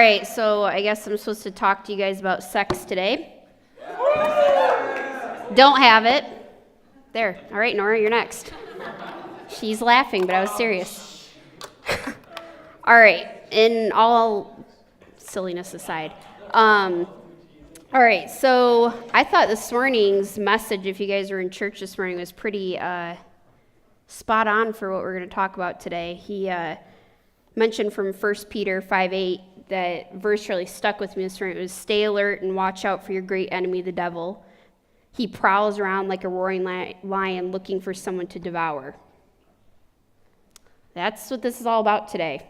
right, so I guess I'm supposed to talk to you guys about sex today. Don't have it. There. All right, Nora, you're next. She's laughing, but I was serious. All right, in all silliness aside. All right, so I thought this morning's message, if you guys were in church this morning, was pretty spot on for what we're going to talk about today. He mentioned from 1 Peter 5:8, that verse really stuck with me this morning. It was, stay alert and watch out for your great enemy, the devil. He prowls around like a roaring lion looking for someone to devour. That's what this is all about today.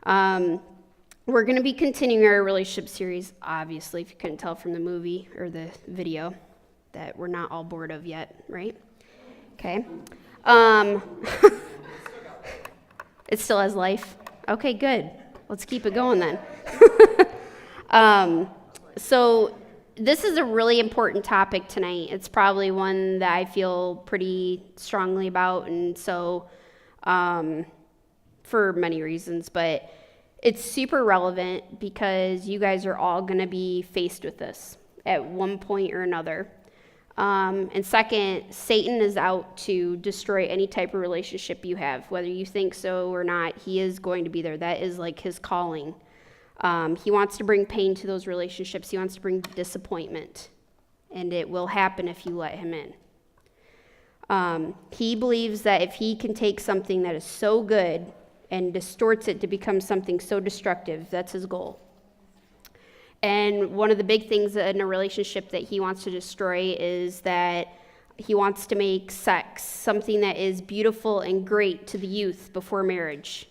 We're going to be continuing our relationship series, obviously, if you couldn't tell from the movie or the video, that we're not all bored of yet, right? Okay. It still has life? Okay, good. Let's keep it going then. So this is a really important topic tonight. It's probably one that I feel pretty strongly about, and so for many reasons, but it's super relevant because you guys are all going to be faced with this at one point or another. And second, Satan is out to destroy any type of relationship you have, whether you think so or not. He is going to be there. That is like his calling. He wants to bring pain to those relationships. He wants to bring disappointment, and it will happen if you let him in. He believes that if he can take something that is so good and distorts it to become something so destructive, that's his goal. And one of the big things in a relationship that he wants to destroy is that he wants to make sex something that is beautiful and great to the youth before marriage.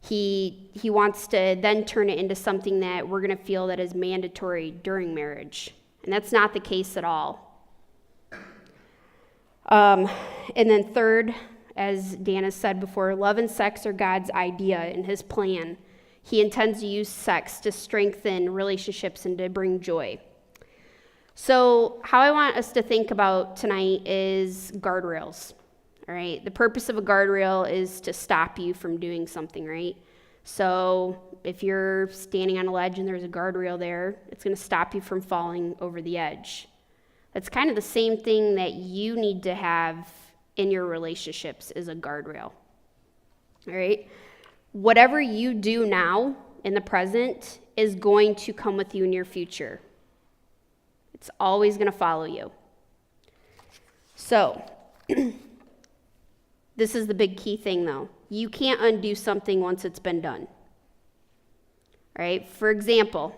He wants to then turn it into something that we're going to feel that is mandatory during marriage. And that's not the case at all. And then third, as Dan has said before, love and sex are God's idea and his plan. He intends to use sex to strengthen relationships and to bring joy. So how I want us to think about tonight is guardrails, all right? The purpose of a guardrail is to stop you from doing something, right? So if you're standing on a ledge and there's a guardrail there, it's going to stop you from falling over the edge. That's kind of the same thing that you need to have in your relationships is a guardrail, all right? Whatever you do now in the present is going to come with you in your future. It's always going to follow you. So, this is the big key thing though. You can't undo something once it's been done. All right? For example,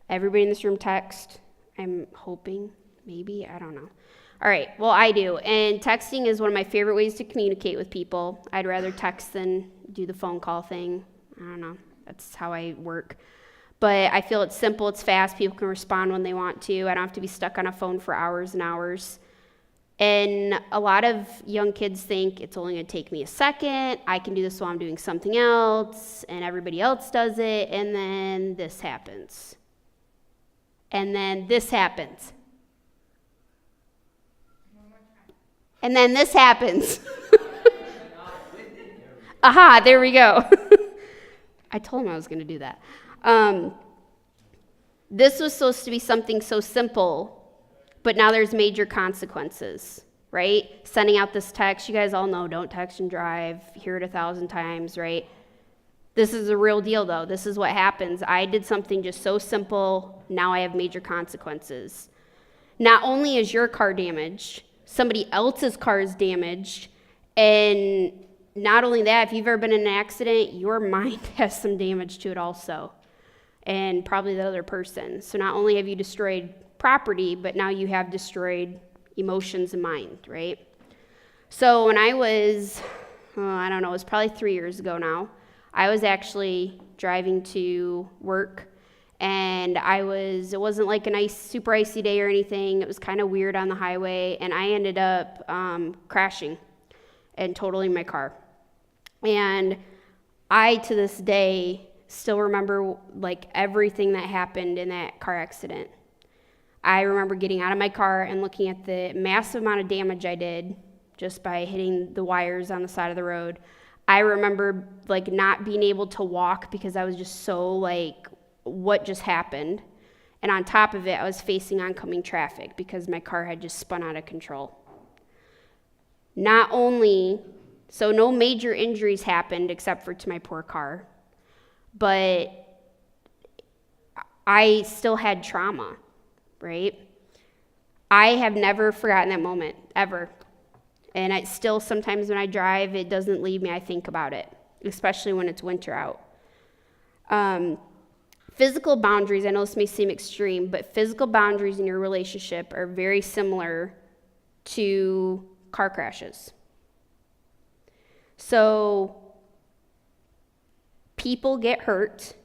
everybody in this room text. I'm hoping, maybe, I don't know. All right, well, I do, and texting is one of my favorite ways to communicate with people. I'd rather text than do the phone call thing. I don't know, that's how I work. But I feel it's simple, it's fast, people can respond when they want to. I don't have to be stuck on a phone for hours and hours. And a lot of young kids think it's only gonna take me a second, I can do this while I'm doing something else, and everybody else does it, and then this happens. And then this happens. And then this happens. Aha, there we go. I told him I was going to do that. This was supposed to be something so simple, but now there's major consequences, right? Sending out this text, you guys all know, don't text and drive, hear it 1,000 times, right? This is a real deal, though. This is what happens. I did something just so simple, now I have major consequences. Not only is your car damaged, somebody else's car is damaged, and not only that, if you've ever been in an accident, your mind has some damage to it also, and probably the other person. So not only have you destroyed property, but now you have destroyed emotions and mind, right? So when I was, I don't know, it was probably 3 years ago now, I was actually driving to work, and it wasn't like a nice, super icy day or anything. It was kind of weird on the highway, and I ended up crashing and totaling my car. And I, to this day, still remember like everything that happened in that car accident. I remember getting out of my car and looking at the massive amount of damage I did just by hitting the wires on the side of the road. I remember like not being able to walk because I was just so like, what just happened? And on top of it, I was facing oncoming traffic because my car had just spun out of control. Not only, so no major injuries happened except for to my poor car, but I still had trauma, right? I have never forgotten that moment, ever. And I still, sometimes when I drive, it doesn't leave me. I think about it, especially when it's winter out. Physical boundaries, I know this may seem extreme, but physical boundaries in your relationship are very similar to car crashes. So people get hurt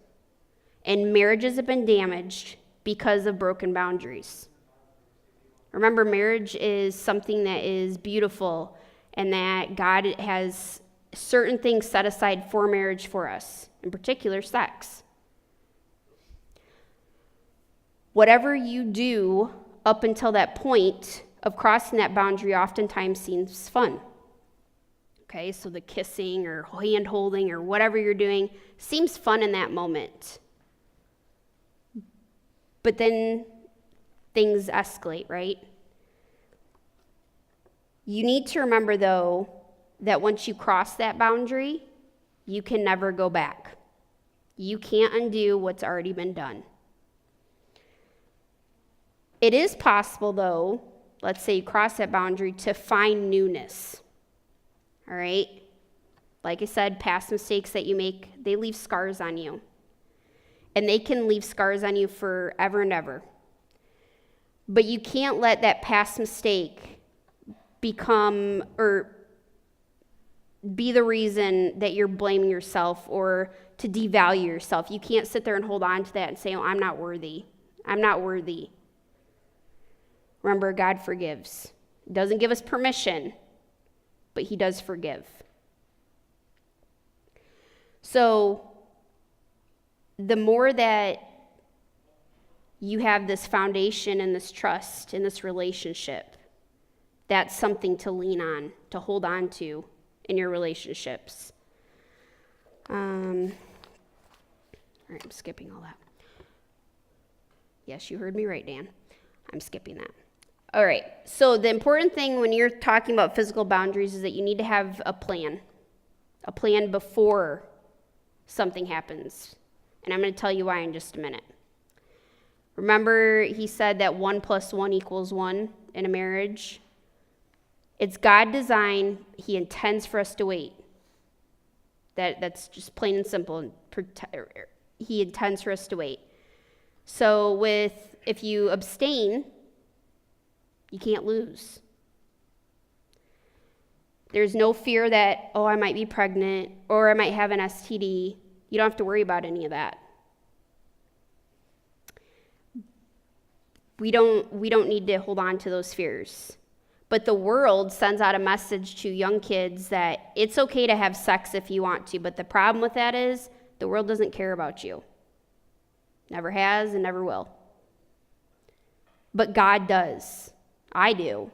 and marriages have been damaged because of broken boundaries. Remember, marriage is something that is beautiful and that God has certain things set aside for marriage for us, in particular sex. Whatever you do up until that point of crossing that boundary oftentimes seems fun. Okay, so the kissing or hand holding or whatever you're doing seems fun in that moment. But then things escalate, right? You need to remember, though, that once you cross that boundary, you can never go back. You can't undo what's already been done. It is possible, though, let's say you cross that boundary, to find newness. All right? Like I said, past mistakes that you make, they leave scars on you. And they can leave scars on you forever and ever. But you can't let that past mistake become or be the reason that you're blaming yourself or to devalue yourself. You can't sit there and hold on to that and say, oh, I'm not worthy. I'm not worthy. Remember, God forgives. He doesn't give us permission, but he does forgive. So the more that you have this foundation and this trust in this relationship, that's something to lean on, to hold on to in your relationships. All right, I'm skipping all that. Yes, you heard me right, Dan. I'm skipping that. All right, so the important thing when you're talking about physical boundaries is that you need to have a plan before something happens. And I'm going to tell you why in just a minute. Remember, he said that 1 + 1 = 1 in a marriage. It's God design. He intends for us to wait. That's just plain and simple. He intends for us to wait. So if you abstain, you can't lose. There's no fear that, oh, I might be pregnant or I might have an STD. You don't have to worry about any of that. We don't need to hold on to those fears. But the world sends out a message to young kids that it's okay to have sex if you want to, but the problem with that is the world doesn't care about you. Never has and never will. But God does. I do.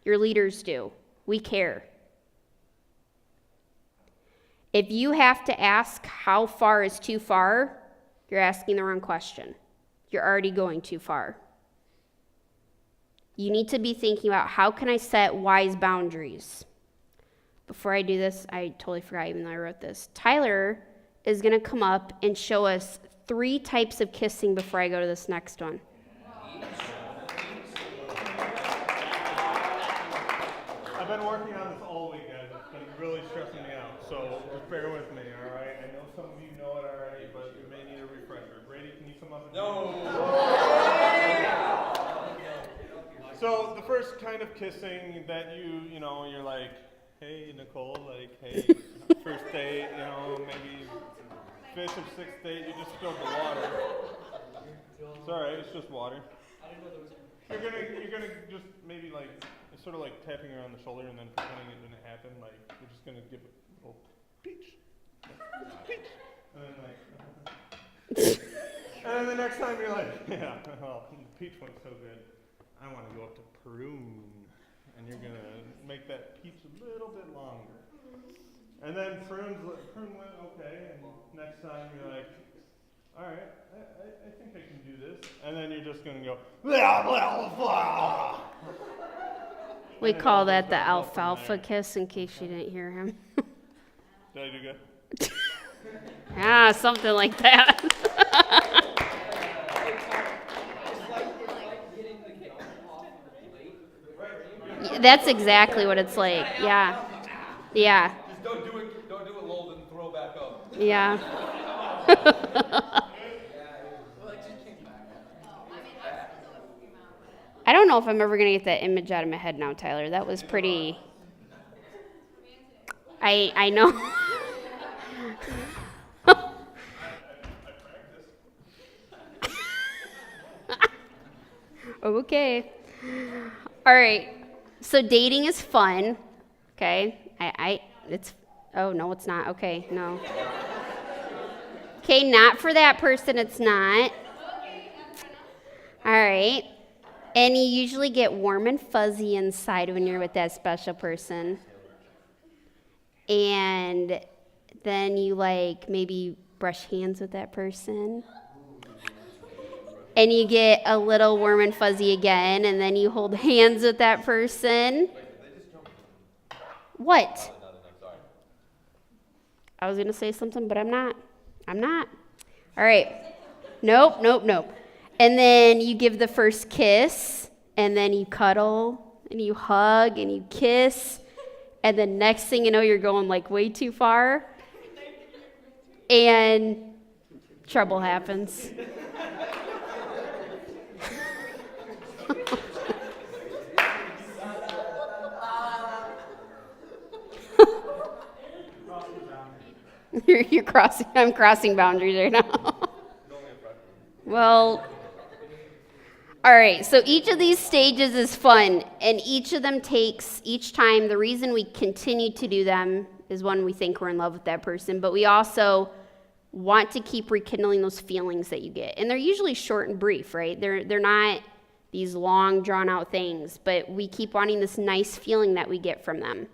Your leaders do. We care. If you have to ask how far is too far, you're asking the wrong question. You're already going too far. You need to be thinking about how can I set wise boundaries. Before I do this, I totally forgot even though I wrote this. Tyler is going to come up and show us 3 types of kissing before I go to this next one. I've been working on this all week, guys. It's been really stressing me out, so just bear with me, all right? I know some of you know it already, but you may need a refresher. Brady, can you come up and So the first kind of kissing that you're like, hey, Nicole, like, hey, first date, maybe 5th or 6th date, you just spilled the water. It's all right, it's just water. You're gonna just maybe like, it's sort of like tapping her on the shoulder and then pretending it didn't happen. Like, you're just gonna give a little peach, and then like, and then the next time you're like, yeah, well, the peach went so good. I want to go up to prune, and you're gonna make that peach a little bit longer. And then prune went okay, and next time you're like, all right, I think I can do this. And then you're just gonna go, blah, blah, blah. We And it call all that goes the downhill from alfalfa there. kiss, in case you didn't hear him. Did I do good? Ah, something like that. That's exactly what it's like. Yeah. Yeah. Just don't do it low, then throw back up. Yeah. I don't know if I'm ever going to get that image out of my head now, Tyler. That was pretty. I know. Okay. All right. So dating is fun. Okay. Oh, no, it's not. Okay. No. Okay. Not for that person. It's not. All right. And you usually get warm and fuzzy inside when you're with that special person. And then you maybe brush hands with that person. And you get a little warm and fuzzy again, and then you hold hands with that person. What? I was going to say something, but I'm not. All right. Nope. And then you give the first kiss, and then you cuddle, and you hug, and you kiss. And the next thing you know, you're going way too far. And trouble happens. I'm crossing boundaries right now. Well, all right, so each of these stages is fun, and each time, the reason we continue to do them is when we think we're in love with that person, but we also want to keep rekindling those feelings that you get. And they're usually short and brief, right? They're not these long, drawn-out things, but we keep wanting this nice feeling that we get from them.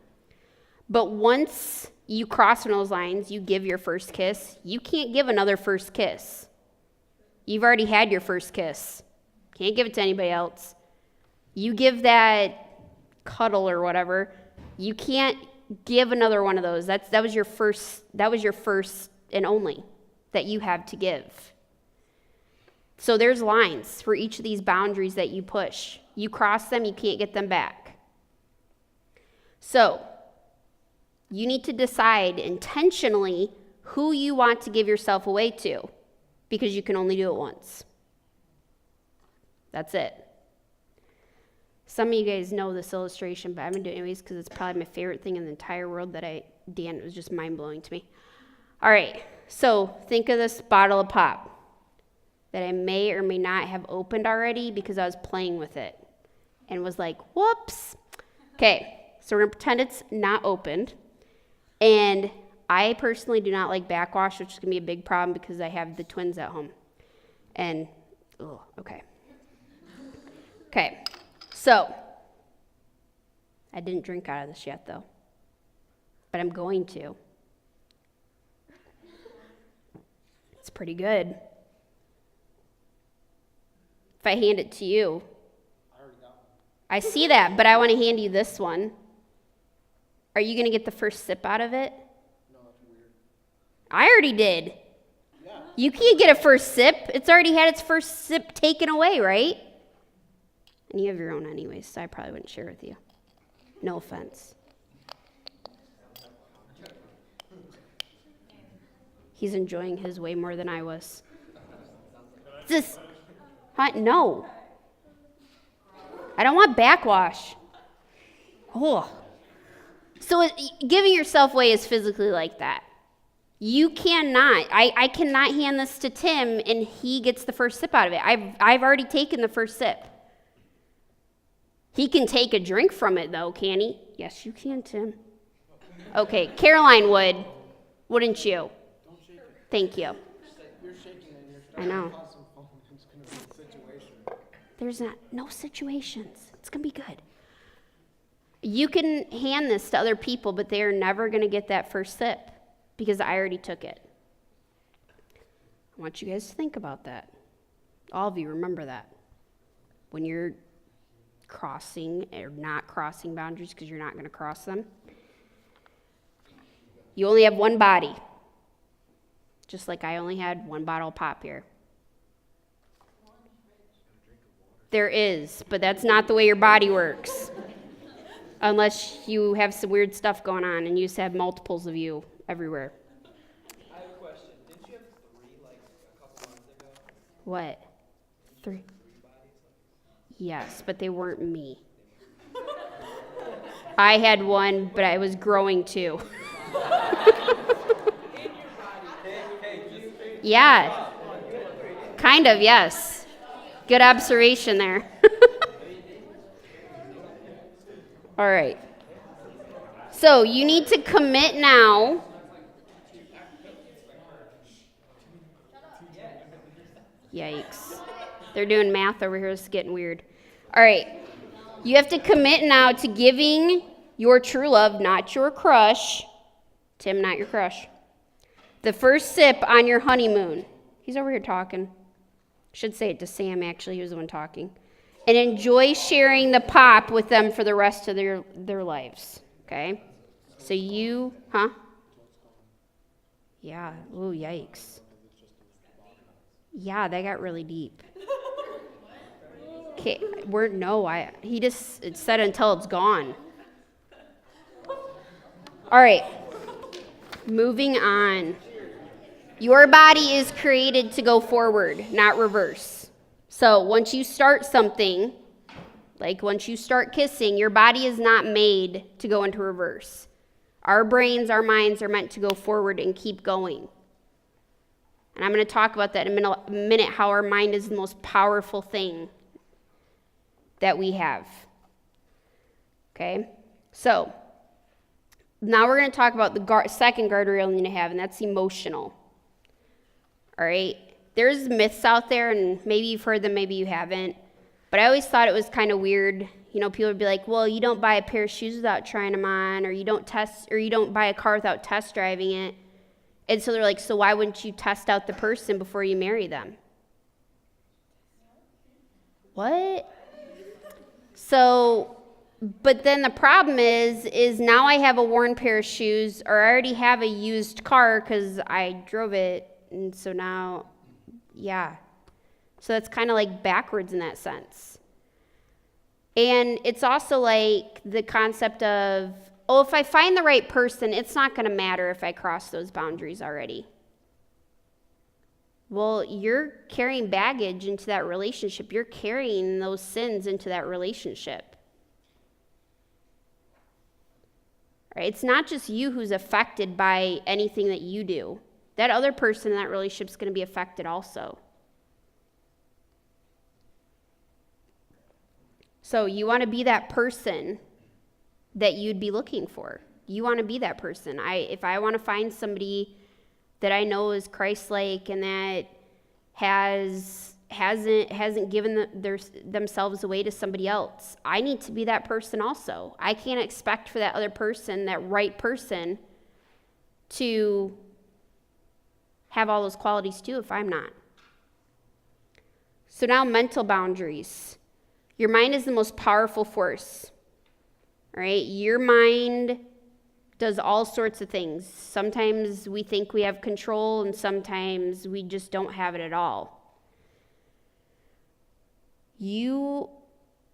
But once you cross those lines, you give your first kiss, you can't give another first kiss. You've already had your first kiss. Can't give it to anybody else. You give that cuddle or whatever, you can't give another one of those. That was your first and only that you have to give. So there's lines for each of these boundaries that you push. You cross them, you can't get them back. So you need to decide intentionally who you want to give yourself away to, because you can only do it once. That's it. Some of you guys know this illustration, but I'm going to do it anyways because it's probably my favorite thing in the entire world Dan, it was just mind-blowing to me. All right, so think of this bottle of pop that I may or may not have opened already because I was playing with it and was like, whoops. Okay, so we're going to pretend it's not opened. And I personally do not like backwash, which is going to be a big problem because I have the twins at home. And, okay. Okay, so I didn't drink out of this yet, though. But I'm going to. It's pretty good. If I hand it to you, I see that, but I want to hand you this one. Are you going to get the first sip out of it? No, that's weird. I already did. Yeah. You can't get a first sip. It's already had its first sip taken away, right? And you have your own anyways, so I probably wouldn't share with you. No offense. He's enjoying his way more than I was. No. I don't want backwash. Oh. So giving yourself away is physically like that. You cannot. I cannot hand this to Tim and he gets the first sip out of it. I've already taken the first sip. He can take a drink from it, though, can he? Yes, you can, Tim. Okay, Caroline would. Wouldn't you? Don't shake it. Thank you. You're shaking and you're I starting know. to cause some foam. It's going to be a situation. There's no situations. It's going to be good. You can hand this to other people, but they are never going to get that first sip because I already took it. I want you guys to think about that. All of you, remember that. When you're crossing or not crossing boundaries because you're not going to cross them. You only have one body. Just like I only had one bottle of pop here. There is, but that's not the way your body works. Unless you have some weird stuff going on and you just have multiples of you everywhere. I have a question. Didn't you have 3 like a couple months ago? What? 3? Yes, but they weren't me. I had one, but I was growing too. Yeah. Kind of, yes. Good observation there. All right. So you need to commit now. Yikes. They're doing math over here. It's getting weird. All right. You have to commit now to giving your true love, not your crush. Tim, not your crush. The first sip on your honeymoon. He's over here talking. Should say it to Sam, actually. He was the one talking. And enjoy sharing the pop with them for the rest of their lives. Okay? So you, Yeah. Ooh, yikes. Yeah, that got really deep. Okay, he just it said until it's gone. All right. Moving on. Your body is created to go forward, not reverse. So once you start something, like once you start kissing, your body is not made to go into reverse. Our brains, our minds are meant to go forward and keep going. And I'm going to talk about that in a minute, how our mind is the most powerful thing that we have. Okay? So, now we're going to talk about the second guardrail you need to have, and that's emotional. All right? There's myths out there, and maybe you've heard them, maybe you haven't. But I always thought it was kind of weird. You know, people would be like, well, you don't buy a pair of shoes without trying them on, or you don't buy a car without test driving it. And so they're like, so why wouldn't you test out the person before you marry them? What? So, but then the problem is now I have a worn pair of shoes, or I already have a used car because I drove it. And so now, yeah. So that's kind of like backwards in that sense. And it's also like the concept of, oh, if I find the right person, it's not going to matter if I cross those boundaries already. Well, you're carrying baggage into that relationship. You're carrying those sins into that relationship. Right? It's not just you who's affected by anything that you do. That other person in that relationship is going to be affected also. So you want to be that person that you'd be looking for. You want to be that person. If I want to find somebody that I know is Christ-like and that hasn't given themselves away to somebody else, I need to be that person also. I can't expect for that other person, that right person, to have all those qualities too if I'm not. So now mental boundaries. Your mind is the most powerful force. All right? Your mind does all sorts of things. Sometimes we think we have control, and sometimes we just don't have it at all.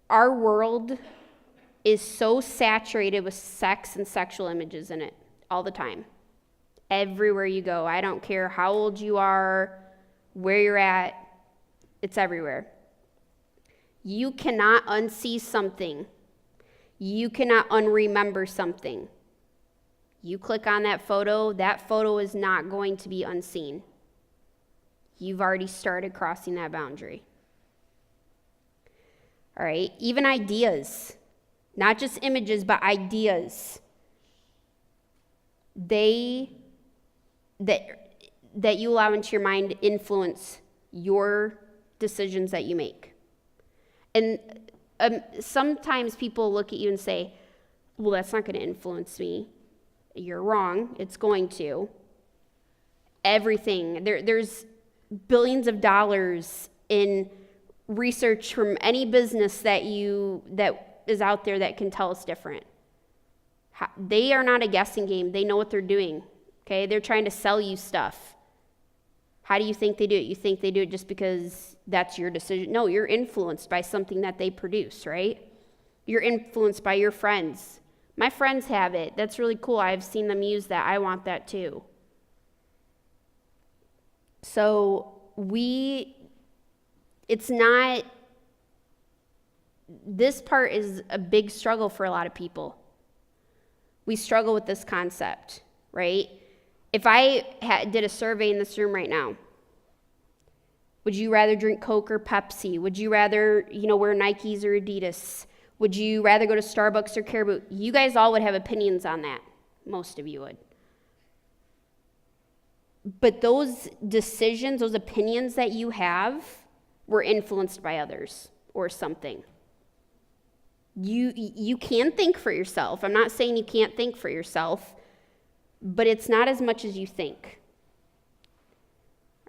Our world is so saturated with sex and sexual images in it all the time. Everywhere you go. I don't care how old you are, where you're at, it's everywhere. You cannot unsee something. You cannot unremember something. You click on that photo is not going to be unseen. You've already started crossing that boundary. All right, even ideas, not just images, but ideas. That you allow into your mind influence your decisions that you make. And sometimes people look at you and say, Well, that's not going to influence me. You're wrong. It's going to. Everything. There's billions of dollars in research from any business that is out there that can tell us different. They are not a guessing game. They know what they're doing. Okay? They're trying to sell you stuff. How do you think they do it? You think they do it just because that's your decision? No, you're influenced by something that they produce, right? You're influenced by your friends. My friends have it. That's really cool. I've seen them use that. I want that too. So this part is a big struggle for a lot of people. We struggle with this concept, right? If I did a survey in this room right now, would you rather drink Coke or Pepsi? Would you rather, wear Nikes or Adidas? Would you rather go to Starbucks or Caribou? You guys all would have opinions on that. Most of you would. But those decisions, those opinions that you have were influenced by others or something. You can think for yourself. I'm not saying you can't think for yourself, but it's not as much as you think.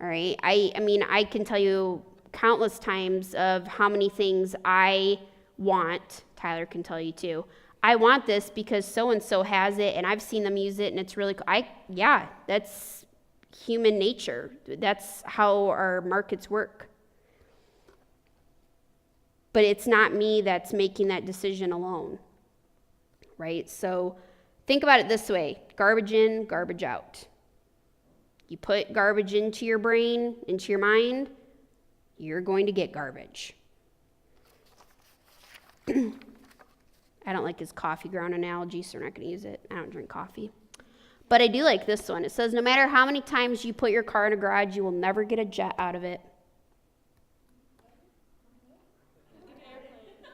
All right? I can tell you countless times of how many things I want. Tyler can tell you too. I want this because so-and-so has it, and I've seen them use it, and it's really cool. That's human nature. That's how our markets work. But it's not me that's making that decision alone, right? So think about it this way. Garbage in, garbage out. You put garbage into your brain, into your mind, you're going to get garbage. I don't like his coffee ground analogy, so we're not going to use it. I don't drink coffee. But I do like this one. It says, no matter how many times you put your car in a garage, you will never get a jet out of it.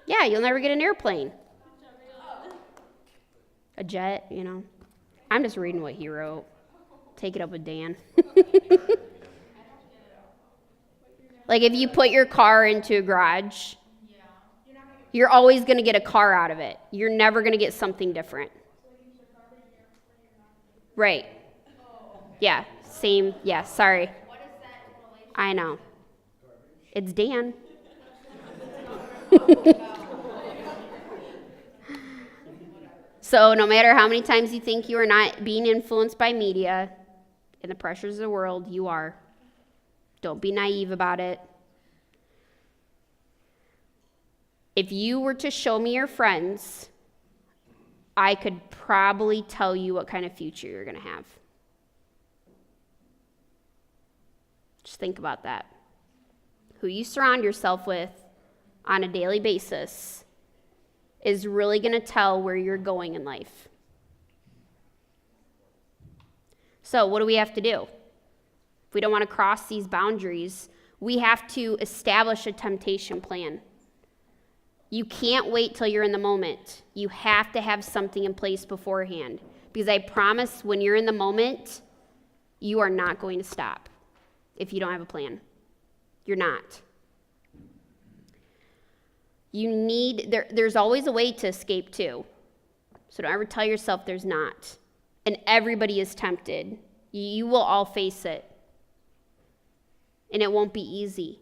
Yeah, you'll never get an airplane. A jet, I'm just reading what he wrote. Take it up with Dan. Like if you put your car into a garage, you're always going to get a car out of it. You're never going to get something different. Right. Yeah, same. Yeah, sorry. I know. It's Dan. So no matter how many times you think you are not being influenced by media and the pressures of the world, you are. Don't be naive about it. If you were to show me your friends, I could probably tell you what kind of future you're going to have. Just think about that. Who you surround yourself with on a daily basis is really going to tell where you're going in life. So what do we have to do? If we don't want to cross these boundaries, we have to establish a temptation plan. You can't wait till you're in the moment. You have to have something in place beforehand. Because I promise when you're in the moment, you are not going to stop if you don't have a plan. You're not. There's always a way to escape too. So don't ever tell yourself there's not. And everybody is tempted. You will all face it. And it won't be easy.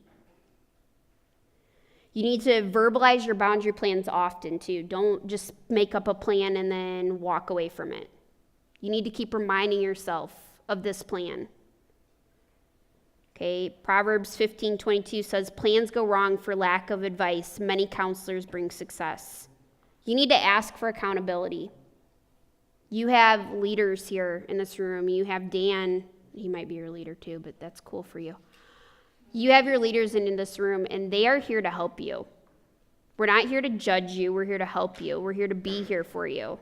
You need to verbalize your boundary plans often too. Don't just make up a plan and then walk away from it. You need to keep reminding yourself of this plan. Okay, Proverbs 15:22 says, plans go wrong for lack of advice. Many counselors bring success. You need to ask for accountability. You have leaders here in this room. You have Dan. He might be your leader too, but that's cool for you. You have your leaders in this room, and they are here to help you. We're not here to judge you. We're here to help you. We're here to be here for you.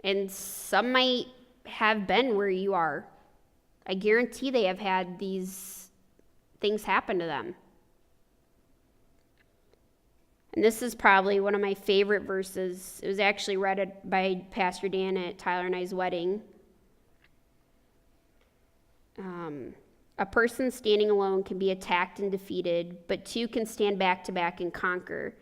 And some might have been where you are. I guarantee they have had these things happen to them. And this is probably one of my favorite verses. It was actually read by Pastor Dan at Tyler and I's wedding. A person standing alone can be attacked and defeated, but two can stand back to back and conquer.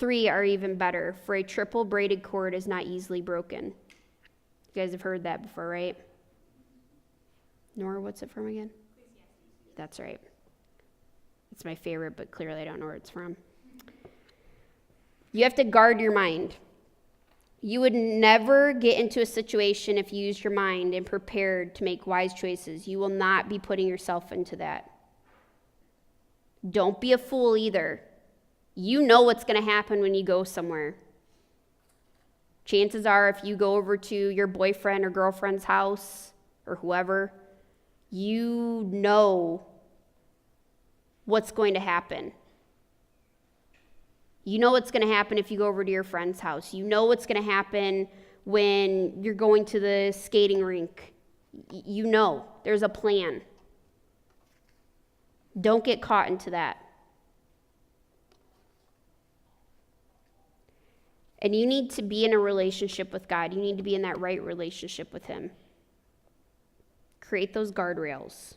3 are even better. For a triple braided cord is not easily broken. You guys have heard that before, right? Nora, what's it from again? That's right. It's my favorite, but clearly I don't know where it's from. You have to guard your mind. You would never get into a situation if you used your mind and prepared to make wise choices. You will not be putting yourself into that. Don't be a fool either. You know what's going to happen when you go somewhere. Chances are, if you go over to your boyfriend or girlfriend's house or whoever, you know what's going to happen. You know what's going to happen if you go over to your friend's house. You know what's going to happen when you're going to the skating rink. You know, there's a plan. Don't get caught into that. And you need to be in a relationship with God. You need to be in that right relationship with Him. Create those guardrails.